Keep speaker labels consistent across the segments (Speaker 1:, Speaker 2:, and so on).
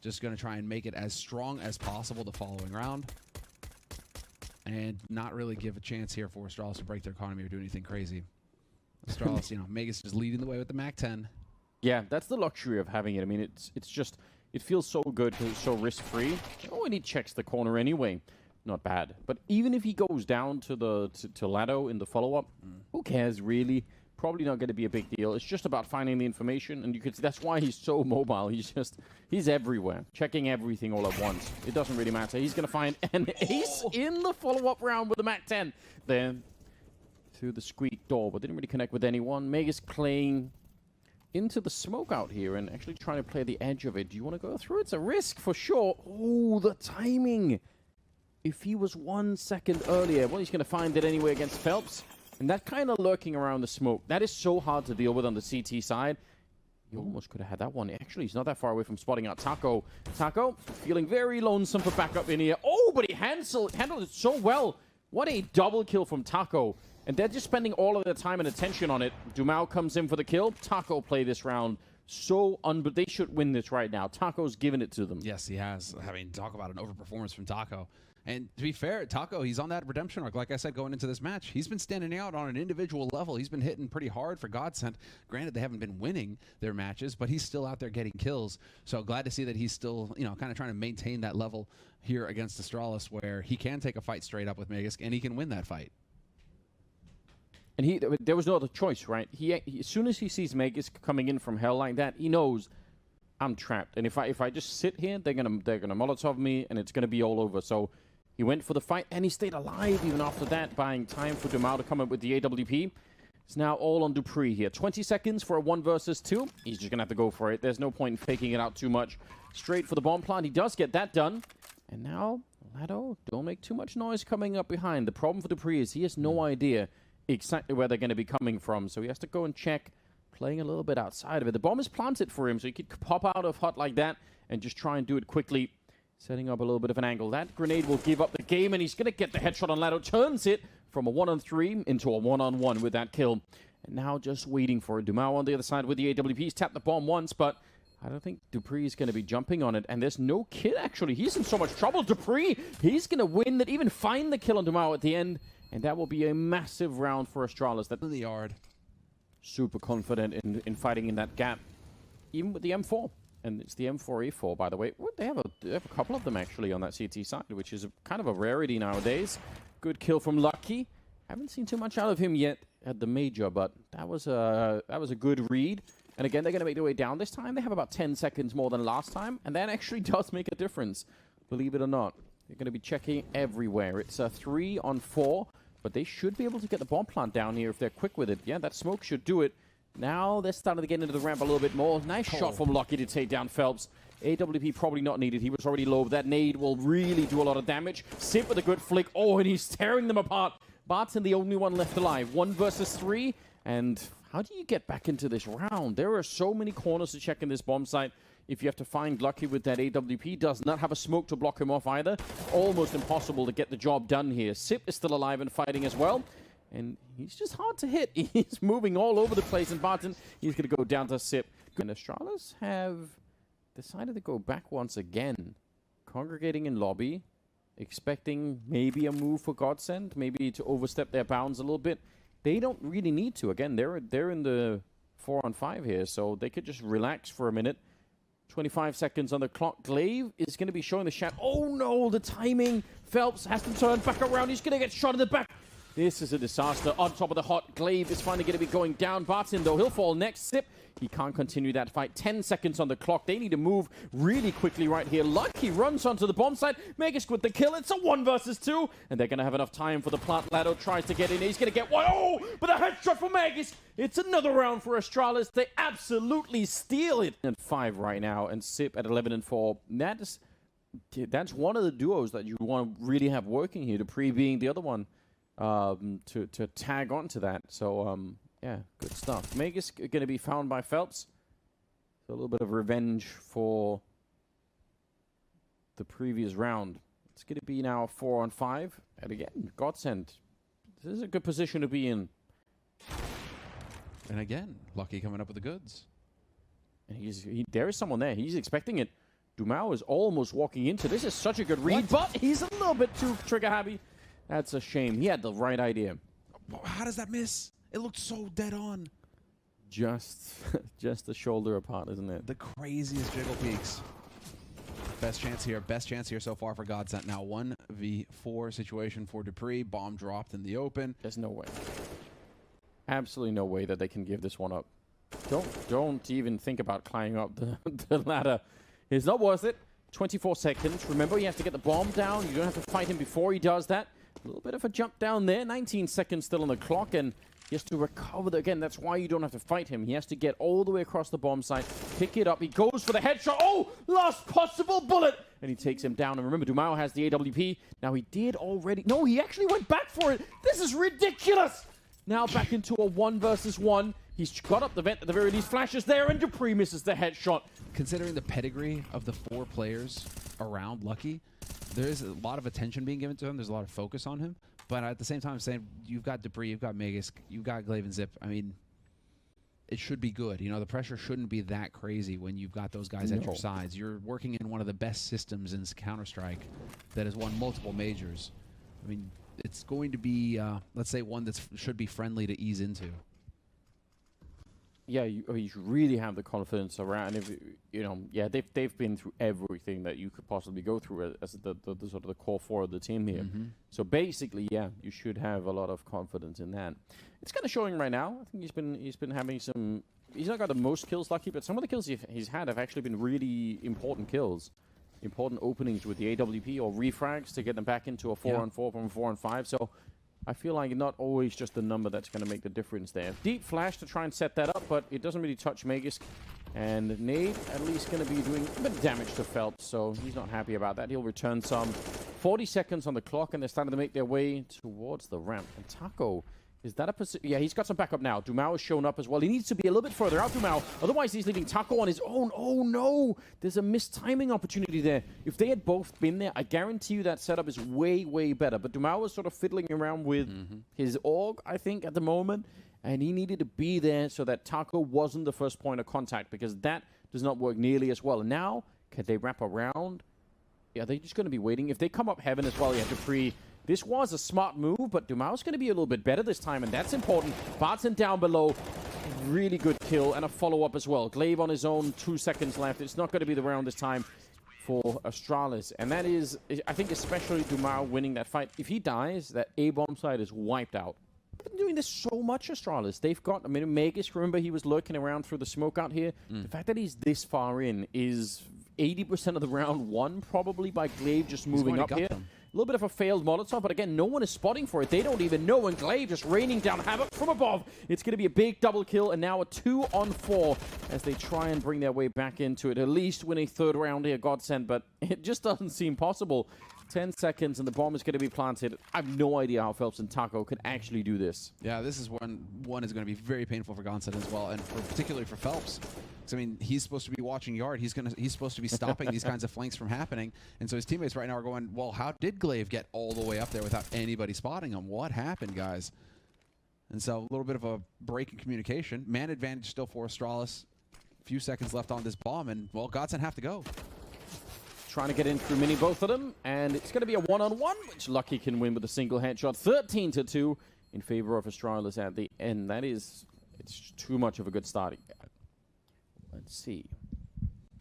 Speaker 1: Just going to try and make it as strong as possible the following round. And not really give a chance here for Astralis to break their economy or do anything crazy. Astralis, you know, Magus is leading the way with the MAC-10.
Speaker 2: Yeah, that's the luxury of having it. I mean, it's just, it feels so good because it's so risk-free. Oh, and he checks the corner anyway. Not bad. But even if he goes down to the to Lado in the follow-up, who cares, really? Probably not going to be a big deal. It's just about finding the information, and you could see that's why he's so mobile. He's everywhere, checking everything all at once. It doesn't really matter. He's going to find an ace in the follow-up round with the MAC-10. Then through the squeak door, but didn't really connect with anyone. Megas playing into the smoke out here and actually trying to play the edge of it. Do you want to go through? It's a risk for sure. Oh, the timing. If he was 1 second earlier, well, he's going to find it anyway against Phelps. And that kind of lurking around the smoke, that is so hard to deal with on the CT side. You almost could have had that one. Actually, he's not that far away from spotting out Taco. Taco, feeling very lonesome for backup in here. Oh, but he handled it so well. What a double kill from Taco. And they're just spending all of their time and attention on it. Dumao comes in for the kill. Taco play this round but they should win this right now. Taco's given it to them.
Speaker 1: Yes, he has. I mean, talk about an overperformance from Taco. And to be fair, Taco, he's on that redemption arc. Like I said, going into this match, he's been standing out on an individual level. He's been hitting pretty hard for GODSENT. Granted, they haven't been winning their matches, but he's still out there getting kills. So glad to see that he's still, you know, kind of trying to maintain that level here against Astralis, where he can take a fight straight up with Magisk, and he can win that fight.
Speaker 2: And there was no other choice, right? As soon as he sees Magisk coming in from hell like that, he knows I'm trapped. And if I just sit here, they're gonna Molotov me, and it's gonna be all over. So he went for the fight, and he stayed alive even after that, buying time for Dumao to come up with the AWP. It's now all on Dupree here. 20 seconds for a 1 versus 2. He's just gonna have to go for it. There's no point in faking it out too much. Straight for the bomb plant. He does get that done. And now, Lado, don't make too much noise coming up behind. The problem for Dupree is he has no idea exactly where they're going to be coming from, so he has to go and check, playing a little bit outside of it. The bomb is planted for him, so he could pop out of hot like that and just try and do it quickly, setting up a little bit of an angle. That grenade will give up the game, and he's going to get the headshot on Lado. Turns it from a 1-on-3 into a 1-on-1 with that kill. And now just waiting for it. Dumao on the other side with the AWP. He's tapped the bomb once, but I don't think Dupree is going to be jumping on it. And there's no kid, actually. He's in so much trouble. Dupree, he's going to win that, even find the kill on Dumao at the end. And that will be a massive round for Astralis. That
Speaker 1: in the yard.
Speaker 2: Super confident in fighting in that gap. Even with the M4. And it's the M4A4, by the way. They have a couple of them, actually, on that CT side, which is kind of a rarity nowadays. Good kill from Lucky. Haven't seen too much out of him yet at the major, but that was a good read. And again, they're going to make their way down. This time, they have about 10 seconds more than last time. And that actually does make a difference, believe it or not. They're going to be checking everywhere. It's a 3-on-4. But they should be able to get the bomb plant down here if they're quick with it. Yeah, that smoke should do it. Now they're starting to get into the ramp a little bit more. Nice shot from Lucky to take down Phelps. AWP probably not needed. He was already low. That nade will really do a lot of damage. Sip with a good flick. Oh, and he's tearing them apart. Barton, the only one left alive. 1 versus 3. And how do you get back into this round? There are so many corners to check in this bomb site. If you have to find Lucky with that AWP, does not have a smoke to block him off either. Almost impossible to get the job done here. Sip is still alive and fighting as well. And he's just hard to hit. He's moving all over the place. And Barton, he's going to go down to Sip. And Astralis have decided to go back once again. Congregating in lobby. Expecting maybe a move for GODSENT. Maybe to overstep their bounds a little bit. They don't really need to. Again, they're in the 4-on-5 here. So they could just relax for a minute. 25 seconds on the clock. Glaive is going to be showing the shot. Oh no, the timing. Phelps has to turn back around. He's going to get shot in the back. This is a disaster. On top of the hot, Glaive is finally going to be going down. Barton, though, he'll fall next. Sip, he can't continue that fight. 10 seconds on the clock. They need to move really quickly right here. Lucky runs onto the bomb site. Magisk with the kill. It's a 1 versus 2. And they're going to have enough time for the plant. Lado tries to get in. He's going to get one. Oh, but a headshot from Magisk. It's another round for Astralis. They absolutely steal it. And 5 right now. And Sip at 11-4. That's one of the duos that you want to really have working here. Dupree being the other one. To tag onto that. So, yeah, good stuff. Magisk going to be found by Phelps. So a little bit of revenge for the previous round. It's going to be now 4-on-5. And again, GODSENT. This is a good position to be in.
Speaker 1: And again, Lucky coming up with the goods.
Speaker 2: And there is someone there. He's expecting it. Dumao is almost walking into this. Is such a good read, but he's a little bit too trigger happy. That's a shame. He had the right idea.
Speaker 1: How does that miss? It looked so dead on.
Speaker 2: Just a shoulder apart, isn't it?
Speaker 1: The craziest jiggle peaks. Best chance here so far for GODSENT. Now 1v4 situation for dupreeh. Bomb dropped in the open.
Speaker 2: There's no way. Absolutely no way that they can give this one up. Don't even think about climbing up the ladder. It's not worth it. 24 seconds. Remember, you have to get the bomb down. You don't have to fight him before he does that. A little bit of a jump down there. 19 seconds still on the clock, and he has to recover. Again, that's why you don't have to fight him. He has to get all the way across the bomb site, pick it up. He goes for the headshot. Oh, last possible bullet. And he takes him down. And remember, Dumao has the AWP. Now, he did already. No, he actually went back for it. This is ridiculous. Now back into a 1 versus 1. He's got up the vent at the very least. Flashes there, and dupreeh misses the headshot.
Speaker 1: Considering the pedigree of the 4 players around Lucky, there is a lot of attention being given to him. There's a lot of focus on him. But at the same time, saying you've got dupreeh, you've got Magisk, you've got glaive and Zip. I mean, it should be good. You know, the pressure shouldn't be that crazy when you've got those guys at your sides. You're working in one of the best systems in Counter-Strike that has won multiple majors. I mean, it's going to be, let's say, one that should be friendly to ease into.
Speaker 2: Yeah, you should really have the confidence around. If you know, yeah, they've been through everything that you could possibly go through as the sort of the core 4 of the team here. So basically, yeah, you should have a lot of confidence in that. It's kind of showing right now. I think he's been having some. He's not got the most kills, Lucky, but some of the kills he's had have actually been really important kills, important openings with the AWP or refrags to get them back into a 4-on-4 from 4-on-5. So I feel like not always just the number that's going to make the difference there. Deep flash to try and set that up, but it doesn't really touch Magisk. And Nade at least going to be doing a bit of damage to Phelps, so he's not happy about that. He'll return some. 40 seconds on the clock, and they're starting to make their way towards the ramp. And Taco, is that a position? Yeah, he's got some backup now. Dumao has shown up as well. He needs to be a little bit further out, Dumao. Otherwise, he's leaving Taco on his own. Oh, no. There's a missed timing opportunity there. If they had both been there, I guarantee you that setup is way, way better. But Dumao was sort of fiddling around with his AUG, I think, at the moment. And he needed to be there so that Taco wasn't the first point of contact, because that does not work nearly as well. And now, can they wrap around? Yeah, they're just going to be waiting. If they come up heaven as well, you have dupreeh. This was a smart move, but Dumao's going to be a little bit better this time, and that's important. Barton down below. Really good kill, and a follow-up as well. Glaive on his own, 2 seconds left. It's not going to be the round this time for Astralis. And that is, I think, especially Dumao winning that fight. If he dies, that A-bomb side is wiped out. They've been doing this so much, Astralis. They've got, I mean, Magisk, remember, he was lurking around through the smoke out here. The fact that he's this far in is 80% of the round won, probably, by Glaive just moving up here. A little bit of a failed Molotov, but again, no one is spotting for it. They don't even know, and Glaive just raining down havoc from above. It's going to be a big double kill, and now a 2-on-4 as they try and bring their way back into it. At least win a 3rd round here, GODSENT, but it just doesn't seem possible. 10 seconds, and the bomb is going to be planted. I have no idea how Phelps and Taco could actually do this.
Speaker 1: Yeah, this is one is going to be very painful for GODSENT as well, and particularly for Phelps. I mean, he's supposed to be watching yard. He's supposed to be stopping these kinds of flanks from happening. And so his teammates right now are going, well, how did Glaive get all the way up there without anybody spotting him? What happened, guys? And so a little bit of a break in communication. Man advantage still for Astralis. A few seconds left on this bomb, and, well, GODSENT have to go.
Speaker 2: Trying to get in through mini both of them, and it's going to be a 1-on-1, which Lucky can win with a single headshot. 13-2 in favor of Astralis at the end. That is, it's too much of a good start. Let's see.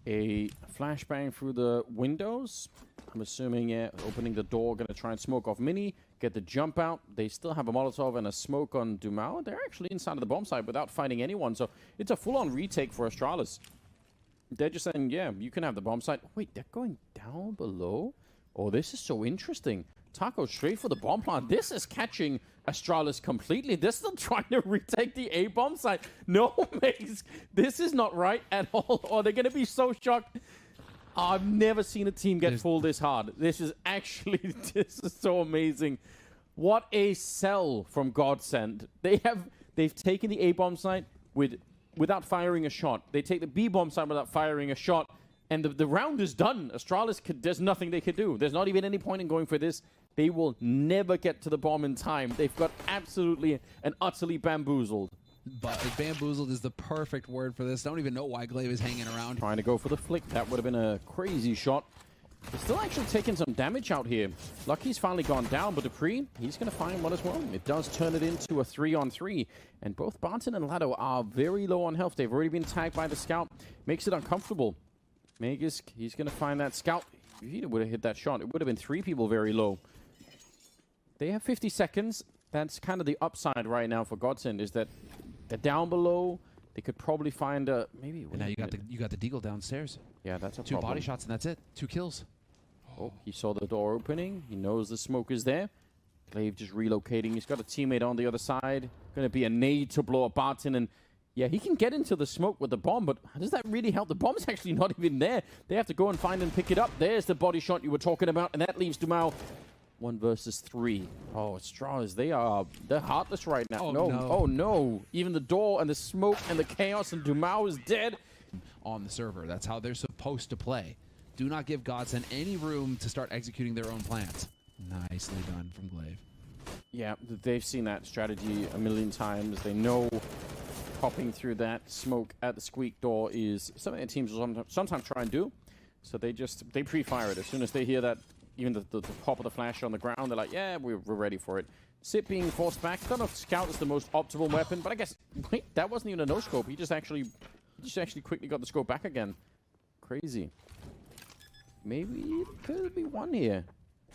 Speaker 2: A flashbang through the windows. I'm assuming, yeah, opening the door, going to try and smoke off Mini, get the jump out. They still have a Molotov and a smoke on Dumao. They're actually inside of the bomb site without fighting anyone, so it's a full-on retake for Astralis. They're just saying, yeah, you can have the bomb site. Wait, they're going down below? Oh, this is so interesting. Taco straight for the bomb plant. This is catching Astralis completely. They're still trying to retake the A-bomb site. No, Maze, this is not right at all. Oh, they're going to be so shocked. I've never seen a team get fooled this hard. This is actually, this is so amazing. What a sell from GODSENT. They've taken the A-bomb site without firing a shot. They take the B-bomb site without firing a shot. And the round is done. Astralis, there's nothing they could do. There's not even any point in going for this. They will never get to the bomb in time. They've got absolutely and utterly bamboozled.
Speaker 1: But bamboozled is the perfect word for this. Don't even know why Glaive is hanging around.
Speaker 2: Trying to go for the flick. That would have been a crazy shot. He's still actually taking some damage out here. Lucky's finally gone down, but Dupree, he's going to find one as well. It does turn it into a 3-on-3. And both Barton and Lado are very low on health. They've already been tagged by the scout. Makes it uncomfortable. Magisk, he's going to find that scout. If he would have hit that shot, it would have been 3 people very low. They have 50 seconds. That's kind of the upside right now for GODSENT, is that they're down below. They could probably find a maybe.
Speaker 1: And now you got the Deagle downstairs.
Speaker 2: Yeah, that's a
Speaker 1: 2
Speaker 2: problem.
Speaker 1: body shots and that's it. 2 kills.
Speaker 2: Oh, he saw the door opening. He knows the smoke is there. Glaive just relocating. He's got a teammate on the other side. Going to be a nade to blow up Barton. And yeah, he can get into the smoke with the bomb, but does that really help? The bomb's actually not even there. They have to go and find and pick it up. There's the body shot you were talking about, and that leaves Dumao 1 versus 3. Oh, Astralis, they're heartless right now.
Speaker 1: Oh,
Speaker 2: no.
Speaker 1: no.
Speaker 2: Oh, no. Even the door and the smoke and the chaos, and Dumao is dead.
Speaker 1: On the server. That's how they're supposed to play. Do not give GODSENT any room to start executing their own plans. Nicely done from Glaive.
Speaker 2: Yeah, they've seen that strategy a million times. They know popping through that smoke at the squeak door is something that teams will sometimes try and do. So they pre-fire it. As soon as they hear that, even the pop of the flash on the ground, they're like, yeah, we're ready for it. Sip being forced back. I don't know if Scout is the most optimal weapon, but I guess, wait, that wasn't even a no-scope. He just actually quickly got the scope back again. Crazy. Maybe it could be 1 here.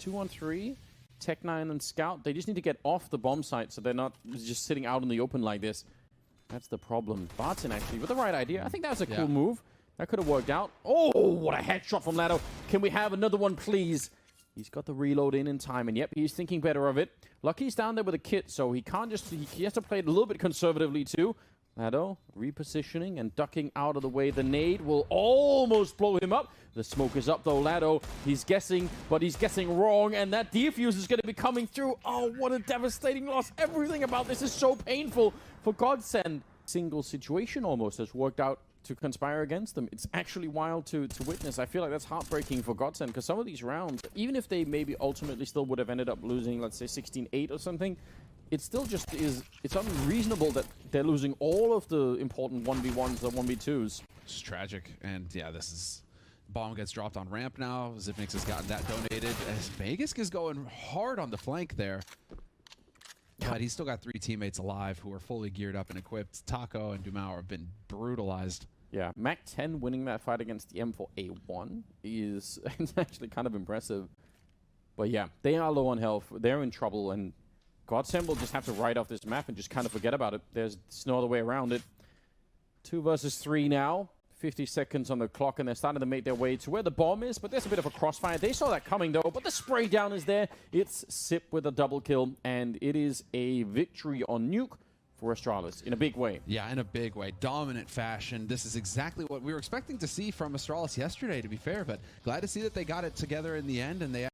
Speaker 2: 2-on-3. Tech9 and Scout. They just need to get off the bomb site so they're not just sitting out in the open like this. That's the problem. Barton actually with the right idea. I think that was a cool move. That could have worked out. Oh, what a headshot from Lado. Can we have another one, please? He's got the reload in time, and yep, he's thinking better of it. Lucky's down there with a kit, so he can't just... He has to play it a little bit conservatively, too. Lado repositioning and ducking out of the way. The nade will almost blow him up. The smoke is up, though. Lado, he's guessing, but he's guessing wrong, and that defuse is going to be coming through. Oh, what a devastating loss. Everything about this is so painful for GODSENT. Single situation almost has worked out to conspire against them. It's actually wild to witness. I feel like that's heartbreaking for GODSENT, because some of these rounds, even if they maybe ultimately still would have ended up losing, let's say 16-8 or something, it still just is, it's unreasonable that they're losing all of the important 1v1s or 1v2s.
Speaker 1: It's tragic. And yeah, this is... Bomb gets dropped on ramp now. Zipnix has gotten that donated. As Magisk is going hard on the flank there. But he's still got 3 teammates alive who are fully geared up and equipped. Taco and Dumao have been brutalized.
Speaker 2: Yeah, Mac 10 winning that fight against the M4A1 is actually kind of impressive. But yeah, they are low on health. They're in trouble, and GODSENT will just have to write off this map and just kind of forget about it. There's no other way around it. 2 versus 3 now. 50 seconds on the clock, and they're starting to make their way to where the bomb is, but there's a bit of a crossfire. They saw that coming, though, but the spray down is there. It's Sip with a double kill, and it is a victory on Nuke for Astralis in a big way.
Speaker 1: Yeah, in a big way. Dominant fashion. This is exactly what we were expecting to see from Astralis yesterday, to be fair, but glad to see that they got it together in the end, and they